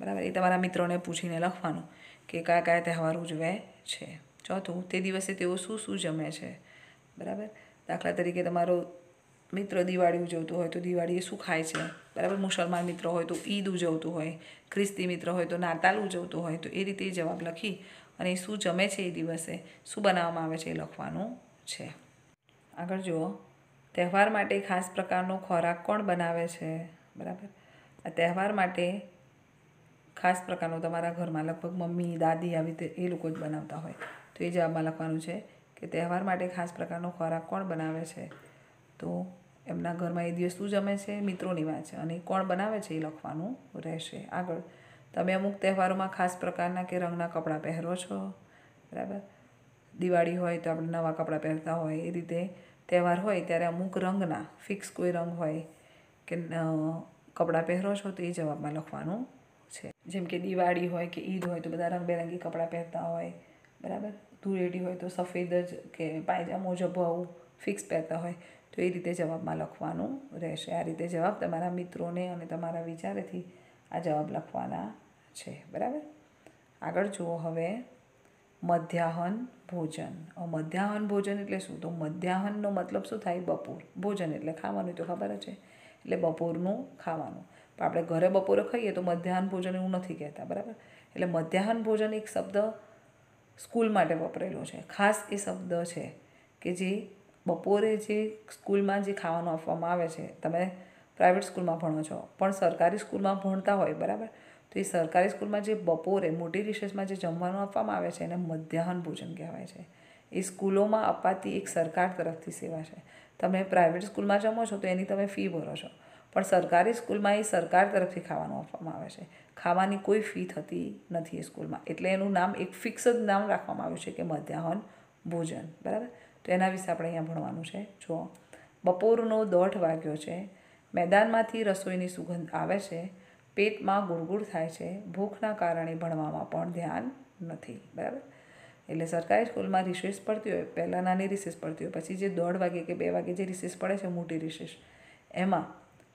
બરાબર. એ તમારા મિત્રોને પૂછીને લખવાનું કે કયા કયા તહેવાર ઉજવે છે. ચોથું, તે દિવસે તેઓ શું શું જમે છે, બરાબર. દાખલા તરીકે તમારો મિત્ર દિવાળી ઉજવતું હોય તો દિવાળીએ શું ખાય છે, બરાબર. મુસલમાન મિત્ર હોય તો ઈદ ઉજવતું હોય, ખ્રિસ્તી મિત્ર હોય તો નાતાલ ઉજવતું હોય, તો એ રીતે જવાબ લખી અને શું જમે છે, એ દિવસે શું બનાવવામાં આવે છે એ લખવાનું છે. આગળ જુઓ, તહેવાર માટે ખાસ પ્રકારનો ખોરાક કોણ બનાવે છે, બરાબર. આ તહેવાર માટે ખાસ પ્રકારનો તમારા ઘરમાં લગભગ મમ્મી, દાદી આવી રીતે એ લોકો જ બનાવતા હોય, તો એ જવાબમાં લખવાનું છે કે તહેવાર માટે ખાસ પ્રકારનો ખોરાક કોણ બનાવે છે. તો એમના ઘરમાં એ દિવસ શું જમે છે, મિત્રોની વાત છે, અને કોણ બનાવે છે એ લખવાનું રહેશે. આગળ, તમે અમુક તહેવારોમાં ખાસ પ્રકારના કે રંગના કપડાં પહેરો છો, બરાબર. દિવાળી હોય તો આપણે નવા કપડાં પહેરતા હોય, એ રીતે તહેવાર હોય ત્યારે અમુક રંગના ફિક્સ કોઈ રંગ હોય કે કપડાં પહેરો છો, તો એ જવાબમાં લખવાનું છે. જેમ કે દિવાળી હોય કે ઈદ હોય તો બધા રંગબેરંગી કપડાં પહેરતા હોય, બરાબર. ધૂળેટી હોય તો સફેદ જ કે પાયજામો ઝભ્ભો આવું ફિક્સ પહેરતા હોય, તો એ રીતે જવાબમાં લખવાનું રહેશે. આ રીતે જવાબ તમારા મિત્રોને અને તમારા વિચારેથી આ જવાબ લખવાના છે, બરાબર. આગળ જુઓ, હવે મધ્યાહન ભોજન. મધ્યાહન ભોજન એટલે શું? તો મધ્યાહનનો મતલબ શું થાય? બપોર. ભોજન એટલે ખાવાનું, તો ખબર જ છે, એટલે બપોરનું ખાવાનું. પણ આપણે ઘરે બપોરે ખાઈએ તો મધ્યાહન ભોજન એવું નથી કહેતા, બરાબર. એટલે મધ્યાહન ભોજન એક શબ્દ સ્કૂલ માટે વપરાયેલો છે. ખાસ એ શબ્દ છે કે જે બપોરે જે સ્કૂલમાં જે ખાવાનું આપવામાં આવે છે, તમે પ્રાઇવેટ સ્કૂલમાં ભણો છો પણ સરકારી સ્કૂલમાં ભણતા હોય બરાબર, તો એ સરકારી સ્કૂલમાં જે બપોરે મોટી રિસેસમાં જે જમવાનું આપવામાં આવે છે એને મધ્યાહન ભોજન કહેવાય છે. એ સ્કૂલોમાં અપાતી એક સરકાર તરફથી સેવા છે. તમે પ્રાઇવેટ સ્કૂલમાં જમો છો તો એની તમે ફી ભરો છો, પણ સરકારી સ્કૂલમાં એ સરકાર તરફથી ખાવાનું આપવામાં આવે છે. ખાવાની કોઈ ફી થતી નથી એ સ્કૂલમાં, એટલે એનું નામ એક ફિક્સ જ નામ રાખવામાં આવ્યું છે કે મધ્યાહન ભોજન. બરાબર, તો એના વિશે આપણે અહીંયા ભણવાનું છે. જુઓ, બપોરનો 1:30 વાગ્યો છે, મેદાનમાંથી રસોઈની સુગંધ આવે છે, પેટમાં ગુડગુડ થાય છે, ભૂખના કારણે ભણવામાં પણ ધ્યાન નથી. બરાબર, એટલે સરકારી સ્કૂલમાં રિસેસ પડતી હોય, પહેલાં નાની રિસેસ પડતી હોય, પછી જે 1:30 વાગે કે 2 વાગે જે રિસેસ પડે છે મોટી રિસેસ, એમાં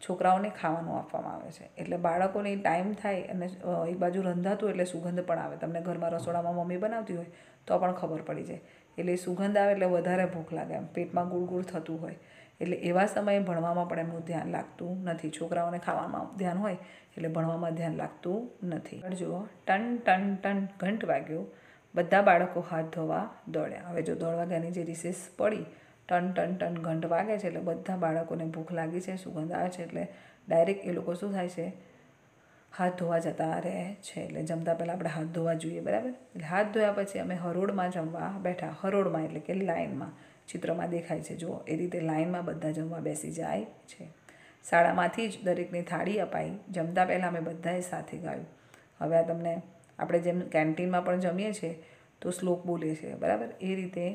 છોકરાઓને ખાવાનું આપવામાં આવે છે. એટલે બાળકોને ટાઈમ થાય અને એક બાજુ રંધાતું એટલે સુગંધ પણ આવે. તમને ઘરમાં રસોડામાં મમ્મી બનાવતી હોય તો પણ ખબર પડી જાય. એટલે સુગંધ આવે એટલે વધારે ભૂખ લાગે, એમ પેટમાં ગુડગુડ થતું હોય. એટલે એવા સમયે ભણવામાં પણ એમનું ધ્યાન લાગતું નથી. છોકરાઓને ખાવામાં ધ્યાન હોય એટલે ભણવામાં ધ્યાન લાગતું નથી. જુઓ, ટન ટન ટન ઘંટ વાગ્યો, બધા બાળકો હાથ ધોવા દોડ્યા. હવે જો 1:30 વાગ્યાની જે રિસેસ પડી, ટન ટન ટન ઘંટ વાગે છે એટલે બધા બાળકોને ભૂખ લાગી છે, સુગંધ આવે છે, એટલે ડાયરેક્ટ એ લોકો શું થાય છે, હાથ ધોવા જતા રહે છે. એટલે જમતા પહેલાં આપણે હાથ ધોવા જોઈએ. બરાબર, એટલે હાથ ધોયા પછી અમે હરોળમાં જમવા બેઠા. હરોળમાં એટલે કે લાઇનમાં, ચિત્રમાં દેખાય છે. જુઓ, એ રીતે લાઇનમાં બધા જમવા બેસી જાય છે. શાળામાંથી જ દરેકને થાળી અપાઈ. જમતા પહેલાં અમે બધાએ સાથે ગાયું. હવે આ તમને આપણે જેમ કેન્ટીનમાં પણ જમીએ છીએ તો શ્લોક બોલીએ છીએ. બરાબર, એ રીતે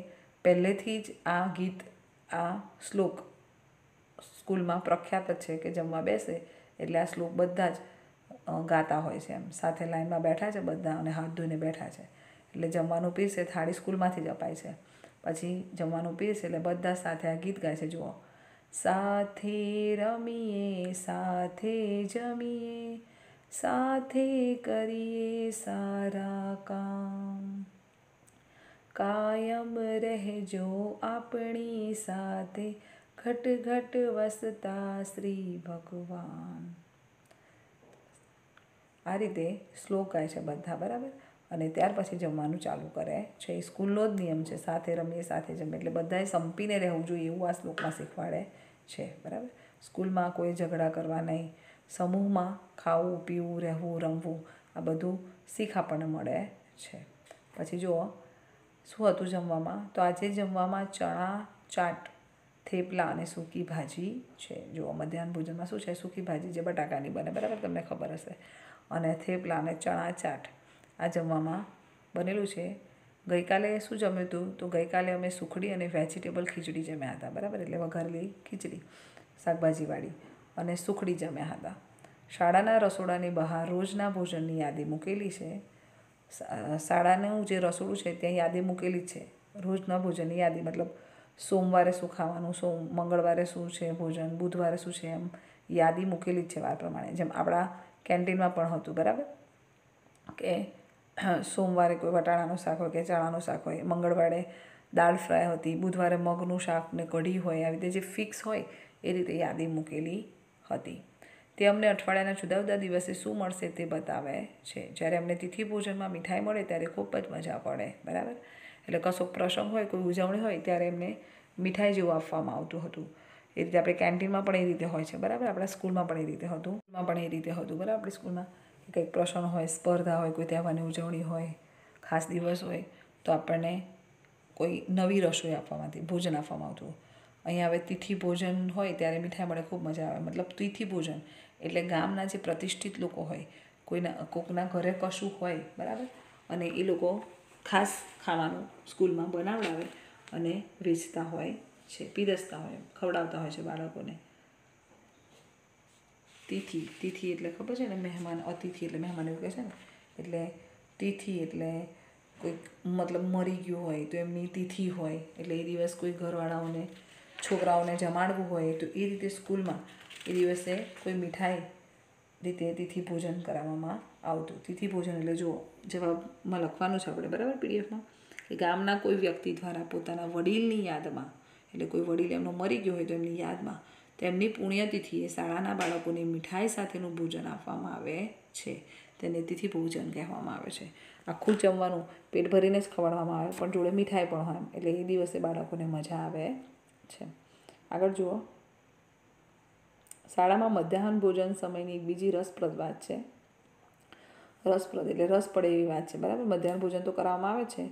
પહેલેથી જ આ ગીત, આ શ્લોક સ્કૂલમાં પ્રખ્યાત જ છે કે જમવા બેસે એટલે આ શ્લોક બધા જ ગાતા હોય છે. એમ સાથે લાઈનમાં બેઠા છે બધા અને હાથ ધોઈને બેઠા છે. એટલે જમવાનું પીરસે, થાળી સ્કૂલમાંથી જ અપાય છે. પછી જમવાનું પીરસે એટલે બધા સાથે આ ગીત ગાય છે. જુઓ, સાથે રમીએ, સાથે જમીએ, સાથે કરીએ સારા કામ, કાયમ રહેજો આપણી સાથે, ઘટ ઘટ વસતા શ્રી ભગવાન. આ રીતે શ્લોક ગાય છે બધા. બરાબર, અને ત્યાર પછી જમવાનું ચાલુ કરે છે. એ સ્કૂલનો જ નિયમ છે, સાથે રમીએ સાથે જમીએ, એટલે બધાએ સંપીને રહેવું જોઈએ એવું આ શ્લોકમાં શીખવાડે છે. બરાબર, સ્કૂલમાં કોઈ ઝઘડા કરવા નહીં, સમૂહમાં ખાવું પીવું રહેવું રમવું, આ બધું શીખ આપણને મળે છે. પછી જુઓ શું હતું જમવામાં, તો આજે જમવામાં ચણા ચાટ, થેપલા અને સૂકી ભાજી છે. જુઓ, મધ્યાહન ભોજનમાં શું છે, સૂકી ભાજી જે બટાકાની બને. બરાબર, તમને ખબર હશે, અને થેપલા અને ચણા ચાટ આ જમવામાં બનેલું છે. ગઈકાલે શું જમ્યું હતું, તો ગઈકાલે અમે સુખડી અને વેજીટેબલ ખીચડી જમ્યા હતા. બરાબર, એટલે વઘારેલી ખીચડી શાકભાજીવાળી અને સુખડી જમ્યા હતા. શાળાના રસોડાની બહાર રોજના ભોજનની યાદી મૂકેલી છે. શાળાનું જે રસોડું છે ત્યાં યાદી મૂકેલી જ છે, રોજના ભોજનની યાદી. મતલબ સોમવારે શું ખાવાનું, મંગળવારે શું છે ભોજન, બુધવારે શું છે, એમ યાદી મૂકેલી જ છે વાર પ્રમાણે. જેમ આપણા કેન્ટીનમાં પણ હતું. બરાબર, કે સોમવારે કોઈ વટાણાનું શાક હોય કે ચણાનું શાક હોય, મંગળવારે દાળ ફ્રાય હતી, બુધવારે મગનું શાક ને કઢી હોય. આવી રીતે જે ફિક્સ હોય એ રીતે યાદી મૂકેલી હતી. તે અમને અઠવાડિયાના જુદા જુદા દિવસે શું મળશે તે બતાવે છે. જ્યારે અમને તિથિ ભોજનમાં મીઠાઈ મળે ત્યારે ખૂબ જ મજા પડે. બરાબર, એટલે કશો પ્રસંગ હોય, કોઈ ઉજવણી હોય ત્યારે એમને મીઠાઈ જેવું આપવામાં આવતું હતું. એ રીતે આપણે કેન્ટીનમાં પણ એ રીતે હોય છે. બરાબર, આપણા સ્કૂલમાં પણ એ રીતે હતું. બરાબર, આપણી સ્કૂલમાં કંઈક પ્રસંગ હોય, સ્પર્ધા હોય, કોઈ તહેવારની ઉજવણી હોય, ખાસ દિવસ હોય તો આપણને કોઈ નવી રસોઈ આપવામાં ભોજન આપવામાં આવતું. અહીંયા હવે તિથિ ભોજન હોય ત્યારે મીઠાઈ મળે, ખૂબ મજા આવે. મતલબ તિથિ ભોજન એટલે ગામના જે પ્રતિષ્ઠિત લોકો હોય, કોકના ઘરે કશું હોય. બરાબર, અને એ લોકો ખાસ ખાવાનું સ્કૂલમાં બનાવડાવે અને વેચતા હોય છે, પીરસતા હોય, ખવડાવતા હોય છે બાળકોને. તિથિ એટલે ખબર છે ને, મહેમાન. અતિથિ એટલે મહેમાન એવું કહે છે ને. એટલે તિથિ એટલે કોઈક મતલબ મરી ગયું હોય તો એમની તિથિ હોય, એટલે એ દિવસ કોઈ ઘરવાળાઓને છોકરાઓને જમાડવું હોય તો એ રીતે સ્કૂલમાં એ દિવસે કોઈ મીઠાઈ રીતે તિથિ ભોજન કરાવવામાં આવતું. તિથિ ભોજન એટલે જુઓ, જવાબમાં લખવાનું છે આપણે. બરાબર, પીડીએફમાં, કે ગામના કોઈ વ્યક્તિ દ્વારા પોતાના વડીલની યાદમાં, એટલે કોઈ વડીલ એમનો મરી ગયો હોય તો એમની યાદમાં તેમની પુણ્યતિથિએ શાળાના બાળકોને મીઠાઈ સાથેનું ભોજન આપવામાં આવે છે. તેને તિથિ ભોજન કહેવામાં આવે છે. આખું જમવાનું પેટ ભરીને જ ખવડાવવામાં આવે, પણ જોડે મીઠાઈ પણ હોય, એટલે એ દિવસે બાળકોને મજા આવે છે. આગળ જુઓ, શાળામાં મધ્યાહન ભોજન સમયની એક બીજી રસપ્રદ વાત છે. રસપ્રદ એટલે રસ પડે એવી વાત છે, બરાબર. મધ્યાહન ભોજન તો કરવામાં આવે છે,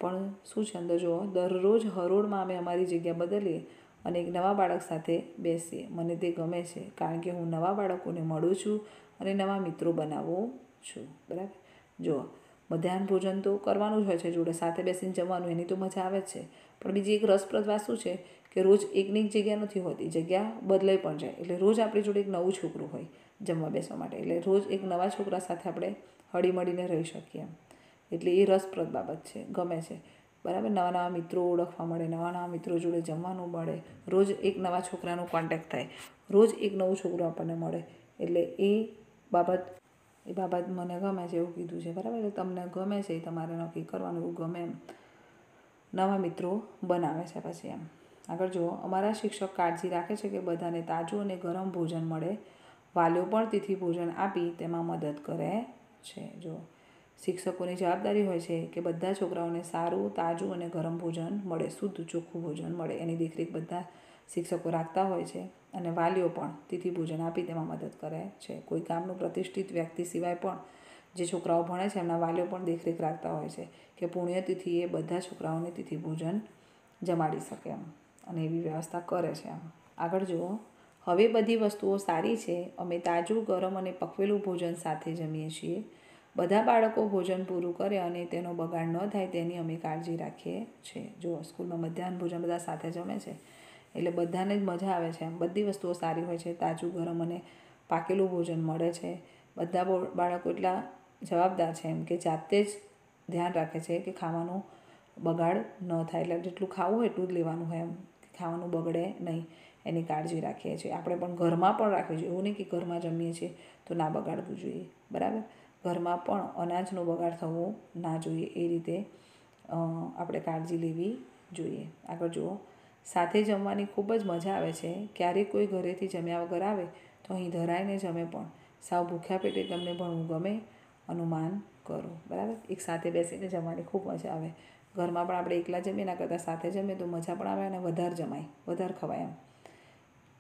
પણ શું છે અંદર જુઓ, દરરોજ હરોળમાં અમે અમારી જગ્યા બદલીએ અને એક નવા બાળક સાથે બેસીએ. મને તે ગમે છે, કારણ કે હું નવા બાળકોને મળું છું અને નવા મિત્રો બનાવું છું, બરાબર. જુઓ, મધ્યાહન ભોજન તો કરવાનું જ હોય છે, જોડે સાથે બેસીને જમવાનું, એની તો મજા આવે જ છે. પણ બીજી એક રસપ્રદ વાત શું છે કે રોજ એકની એક જગ્યા નથી હોતી, જગ્યા બદલાઈ પણ જાય. એટલે રોજ આપણી જોડે એક નવું છોકરું હોય જમવા બેસવા માટે, એટલે રોજ એક નવા છોકરા સાથે આપણે હળીમળીને રહી શકીએ. એટલે એ રસપ્રદ બાબત છે, ગમે છે, બરાબર. નવા નવા મિત્રો ઓળખવા મળે, નવા નવા મિત્રો જોડે જમવાનું મળે, રોજ એક નવા છોકરાનો કોન્ટેક્ટ થાય, રોજ એક નવું છોકરું આપણને મળે. એટલે એ બાબત મને ગમે છે, એવું કીધું છે, બરાબર. એટલે તમને ગમે છે એ તમારે નક્કી કરવાનું, એવું ગમે એમ નવા મિત્રો બનાવે છે પછી એમ. આગળ જુઓ, અમારા શિક્ષક કાળજી રાખે છે કે બધાને તાજું અને ગરમ ભોજન મળે. વાલીઓ પણ તિથિ ભોજન આપી તેમાં મદદ કરે છે. જો શિક્ષકોની જવાબદારી હોય છે કે બધા છોકરાઓને સારું, તાજું અને ગરમ ભોજન મળે, શુદ્ધ ચોખ્ખું ભોજન મળે, એની દેખરેખ બધા શિક્ષકો રાખતા હોય છે. અને વાલીઓ પણ તિથિ ભોજન આપી તેમાં મદદ કરે છે. કોઈ ગામનું પ્રતિષ્ઠિત વ્યક્તિ સિવાય પણ જે છોકરાઓ ભણે છે એમના વાલીઓ પણ દેખરેખ રાખતા હોય છે કે પુણ્યતિથિએ બધા છોકરાઓને તિથિ ભોજન જમાડી શકે એમ, અને એવી વ્યવસ્થા કરે છે એમ. આગળ જુઓ, હવે બધી વસ્તુઓ સારી છે. અમે તાજું, ગરમ અને પકવેલું ભોજન સાથે જમીએ છીએ. બધા બાળકો ભોજન પૂરું કરે અને તેનો બગાડ ન થાય તેની અમે કાળજી રાખીએ છીએ. જુઓ, સ્કૂલમાં મધ્યાહન ભોજન બધા સાથે જમે છે, એટલે બધાને જ મજા આવે છે એમ. બધી વસ્તુઓ સારી હોય છે, તાજું, ગરમ અને પાકેલું ભોજન મળે છે. બધા બાળકો એટલા જવાબદાર છે એમ કે જાતે જ ધ્યાન રાખે છે કે ખાવાનું બગાડ ન થાય, એટલે જેટલું ખાવું હોય એટલું જ લેવાનું હોય એમ, ખાવાનું બગડે નહીં એની કાળજી રાખીએ છીએ. આપણે પણ ઘરમાં પણ રાખવી જોઈએ, એવું નહીં કે ઘરમાં જમીએ છીએ તો ના બગાડવું જોઈએ, બરાબર. ઘરમાં પણ અનાજનો બગાડ થવો ના જોઈએ, એ રીતે આપણે કાળજી લેવી જોઈએ. આગળ જુઓ, સાથે જમવાની ખૂબ જ મજા આવે છે. ક્યારેક કોઈ ઘરેથી જમ્યા વગર આવે તો અહીં ધરાઈને જમે પણ. સાવ ભૂખ્યા પેટે તમને ભણવું ગમે? અનુમાન કરો, બરાબર. એક સાથે બેસીને જમવાની ખૂબ મજા આવે. ઘરમાં પણ આપણે એકલા જમીએ એના કરતાં સાથે જમીએ તો મજા પણ આવે અને વધારે જમાય, વધારે ખવાય એમ.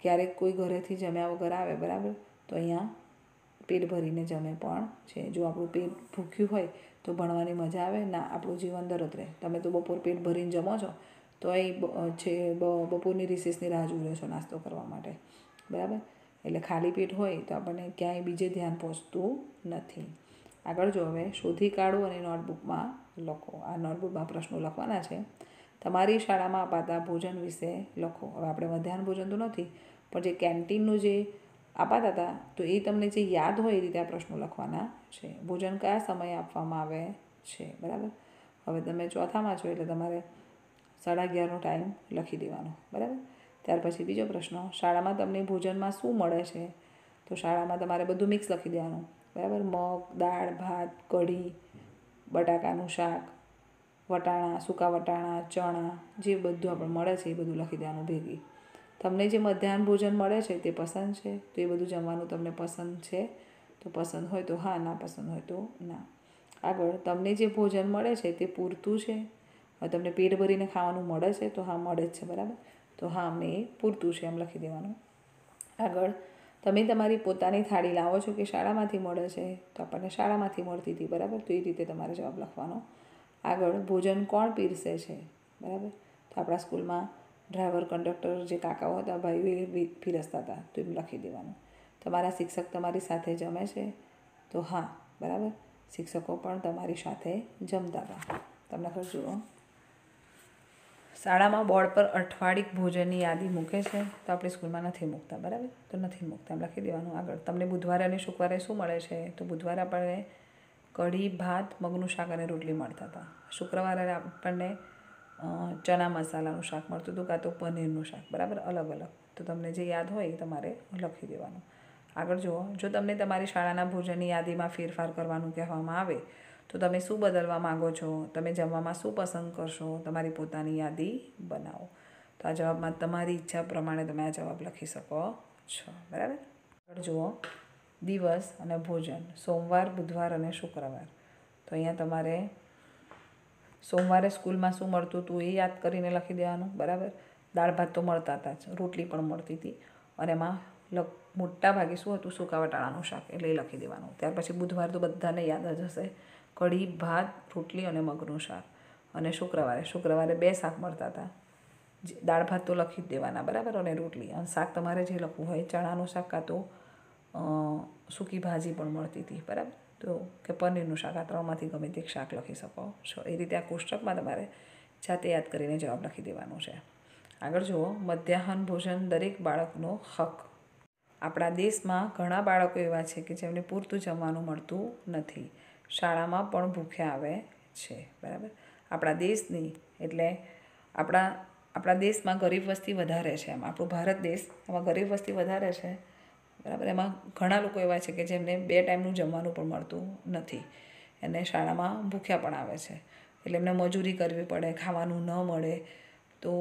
ક્યારેક કોઈ ઘરેથી જમ્યા વગર આવે, બરાબર, તો અહીંયા પેટ ભરીને જમે પણ છે. જો આપણું પેટ ભૂખ્યું હોય તો ભણવાની મજા આવે ના, આપણું જીવન દરદ રહે. તમે તો બપોર પેટ ભરીને જમો છો તો એ છે બપોરની રિસેસની રાહ જોઈ રહ્યો છો નાસ્તો કરવા માટે, બરાબર. એટલે ખાલી પેટ હોય તો આપણને ક્યાંય બીજે ધ્યાન પહોંચતું નથી. આગળ જો, હવે શોધી કાઢો અને નોટબુકમાં લખો. આ નોટબુકમાં પ્રશ્નો લખવાના છે. તમારી શાળામાં અપાતા ભોજન વિશે લખો. હવે આપણે મધ્યાહન ભોજન તો નથી, પણ જે કેન્ટીનનું જે અપાતા હતા તો એ તમને જે યાદ હોય એ રીતે આ પ્રશ્નો લખવાના છે. ભોજન કયા સમયે આપવામાં આવે છે, બરાબર. હવે તમે ચોથામાં છો એટલે તમારે 11:30નો ટાઈમ લખી દેવાનો, બરાબર. ત્યાર પછી બીજો પ્રશ્ન, શાળામાં તમને ભોજનમાં શું મળે છે? તો શાળામાં તમારે બધું મિક્સ લખી દેવાનું, બરાબર. મગ, દાળ, ભાત, કઢી, બટાકાનું શાક, વટાણા, સૂકા વટાણા, ચણા, જે બધું આપણે મળે છે એ બધું લખી દેવાનું ભેગી. તમને જે મધ્યાહન ભોજન મળે છે તે પસંદ છે? તો એ બધું જમવાનું તમને પસંદ છે? તો પસંદ હોય તો હા, ના પસંદ હોય તો ના. આગળ, તમને જે ભોજન મળે છે તે પૂરતું છે? હવે તમને પેટ ભરીને ખાવાનું મળે છે તો હા, મળે જ છે, બરાબર. તો હા, અમને એ પૂરતું છે એમ લખી દેવાનું. આગળ, તમે તમારી પોતાની થાળી લાવો છો કે શાળામાંથી મળે છે? તો આપણને શાળામાંથી મળતી હતી, બરાબર. તો એ રીતે તમારે જવાબ લખવાનો. આગળ, ભોજન કોણ પીરસે છે, બરાબર. તો આપણા સ્કૂલમાં ડ્રાઈવર, કંડક્ટર જે કાકાઓ હતા, ભાઈઓ, એ પીરસતા હતા, તો એમ લખી દેવાનું. તમારા શિક્ષક તમારી સાથે જમે છે? તો હા, બરાબર. શિક્ષકો પણ તમારી સાથે જમતા હતા. તમને ખબર જુઓ, શાળામાં બોર્ડ પર અઠવાડિક ભોજનની યાદી મૂકે છે? તો આપણી સ્કૂલમાં નથી મૂકતા, બરાબર. તો નથી મૂકતા, એમ લખી દેવાનું. આગળ, તમને બુધવારે અને શુક્રવારે શું મળે છે? તો બુધવારે આપણને કઢી, ભાત, મગનું શાક અને રોટલી મળતા હતા. શુક્રવારે આપણને ચણા મસાલાનું શાક મળતું હતું, કાં તો પનીરનું શાક, બરાબર. અલગ અલગ. તો તમને જે યાદ હોય એ તમારે લખી દેવાનું. આગળ જુઓ, જો તમને તમારી શાળાના ભોજનની યાદીમાં ફેરફાર કરવાનું કહેવામાં આવે તો તમે શું બદલવા માગો છો? તમે જમવામાં શું પસંદ કરશો? તમારી પોતાની યાદી બનાવો. તો આ જવાબમાં તમારી ઈચ્છા પ્રમાણે તમે આ જવાબ લખી શકો છો, બરાબર. આગળ જુઓ, દિવસ અને ભોજન સોમવાર, બુધવાર અને શુક્રવાર. તો અહીંયા તમારે સોમવારે સ્કૂલમાં શું મળતું હતું એ યાદ કરીને લખી દેવાનું, બરાબર. દાળ ભાત તો મળતા હતા જ, રોટલી પણ મળતી હતી અને એમાં મોટા ભાગે શું હતું, સૂકા વટાણાનું શાક, એટલે એ લખી દેવાનું. ત્યાર પછી બુધવાર તો બધાને યાદ જ હશે, કઢી, ભાત, રોટલી અને મગનું શાક. અને શુક્રવારે 2 શાક મળતા હતા. દાળ ભાત તો લખી જ દેવાના, બરાબર, અને રોટલી. અને શાક તમારે જે લખવું હોય, ચણાનું શાક કાં તો સૂકી ભાજી પણ મળતી હતી, બરાબર. તો કે પનીરનું શાક, આ 3માંથી ગમે તે શાક લખી શકો છો. એ રીતે આ કોષ્ટકમાં તમારે જાતે યાદ કરીને જવાબ લખી દેવાનો છે. આગળ જુઓ, મધ્યાહન ભોજન દરેક બાળકનો હક. આપણા દેશમાં ઘણા બાળકો એવા છે કે જેમને પૂરતું જમવાનું મળતું નથી, શાળામાં પણ ભૂખ્યા આવે છે, બરાબર. આપણા દેશની એટલે આપણા દેશમાં ગરીબ વસ્તી વધારે છે. એમ આપણો ભારત દેશ, એમાં ગરીબ વસ્તી વધારે છે, બરાબર. એમાં ઘણા લોકો એવા છે કે જેમને 2 ટાઈમનું જમવાનું પણ મળતું નથી અને શાળામાં ભૂખ્યા પણ આવે છે. એટલે એમને મજૂરી કરવી પડે, ખાવાનું ન મળે તો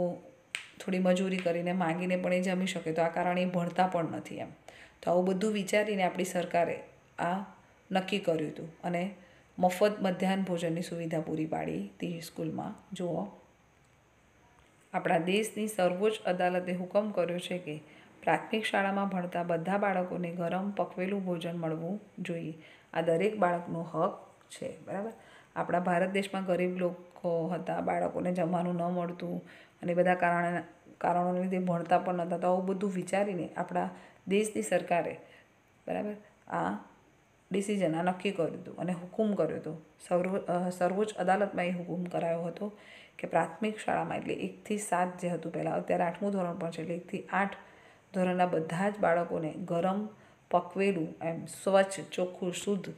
થોડી મજૂરી કરીને માંગીને પણ એ જમી શકે. તો આ કારણે એ ભણતા પણ નથી એમ. તો આવું બધું વિચારીને આપણી સરકારે આ નક્કી કર્યું હતું અને મફત મધ્યાહન ભોજનની સુવિધા પૂરી પાડી હતી સ્કૂલમાં. જુઓ, આપણા દેશની સર્વોચ્ચ અદાલતે હુકમ કર્યો છે કે પ્રાથમિક શાળામાં ભણતા બધા બાળકોને ગરમ પકવેલું ભોજન મળવું જોઈએ. આ દરેક બાળકનો હક છે, બરાબર. આપણા ભારત દેશમાં ગરીબ લોકો હતા, બાળકોને જમવાનું ન મળતું અને બધા કારણોને લીધે ભણતા પણ નહોતા. તો આવું બધું વિચારીને આપણા દેશની સરકારે, બરાબર, આ ડિસિઝન આ નક્કી કર્યું હતું અને હુકમ કર્યો હતો. સર્વોચ્ચ અદાલતમાં એ હુકમ કરાયો હતો કે પ્રાથમિક શાળામાં એટલે 1 થી 7 જે હતું પહેલાં, અત્યારે 8મું ધોરણ પણ છે, એટલે 1 થી 8 ધોરણના બધા જ બાળકોને ગરમ પકવેલું એમ સ્વચ્છ, ચોખ્ખું, શુદ્ધ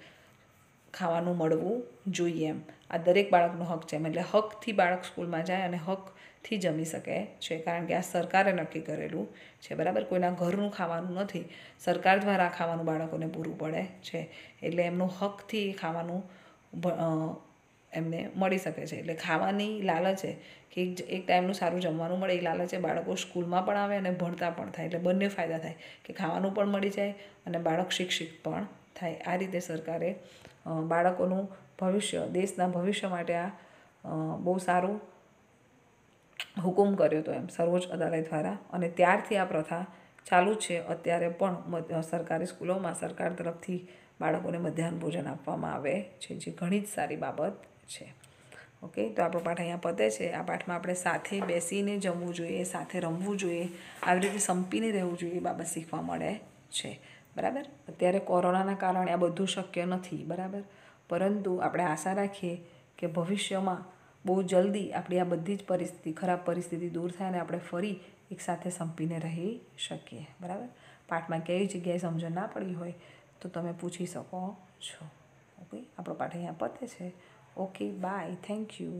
ખાવાનું મળવું જોઈએ એમ. આ દરેક બાળકનો હક છે એમ. એટલે હકથી બાળક સ્કૂલમાં જાય અને હકથી જમી શકે છે, કારણ કે આ સરકારે નક્કી કરેલું છે, બરાબર. કોઈના ઘરનું ખાવાનું નથી, સરકાર દ્વારા ખાવાનું બાળકોને પૂરું પડે છે. એટલે એમનું હકથી ખાવાનું એમને મળી શકે છે. એટલે ખાવાની લાલચ છે કે એક ટાઈમનું સારું જમવાનું મળે, એ લાલચે બાળકો સ્કૂલમાં પણ આવે અને ભણતા પણ થાય. એટલે બંને ફાયદા થાય કે ખાવાનું પણ મળી જાય અને બાળક શિક્ષિત પણ થાય. આ રીતે સરકારે બાળકોનું ભવિષ્ય, દેશના ભવિષ્ય માટે આ બહુ સારું હુકમ કર્યો હતો એમ સર્વોચ્ચ અદાલત દ્વારા. અને ત્યારથી આ પ્રથા ચાલુ છે. અત્યારે પણ સરકારી સ્કૂલોમાં સરકાર તરફથી બાળકોને મધ્યાહન ભોજન આપવામાં આવે છે, જે ઘણી જ સારી બાબત છે. ઓકે, તો આપણો પાઠ અહીંયા પતે છે. આ પાઠમાં આપણે સાથે બેસીને જમવું જોઈએ, સાથે રમવું જોઈએ, આવી રીતે સંપીને રહેવું જોઈએ, એ બાબત શીખવા મળે છે, બરાબર. અત્યારે કોરોનાના કારણે આ બધું શક્ય નથી, બરાબર. પરંતુ આપણે આશા રાખીએ કે ભવિષ્યમાં બહુ જલ્દી આપણી આ બધી જ ખરાબ પરિસ્થિતિ દૂર થાય અને આપણે ફરી એકસાથે સંપીને રહી શકીએ, બરાબર. પાઠમાં કઈ જગ્યાએ સમજણ ના પડી હોય તો તમે પૂછી શકો છો. ઓકે, આપણો પાઠ અહીંયા પતે છે. Okay, bye, thank you.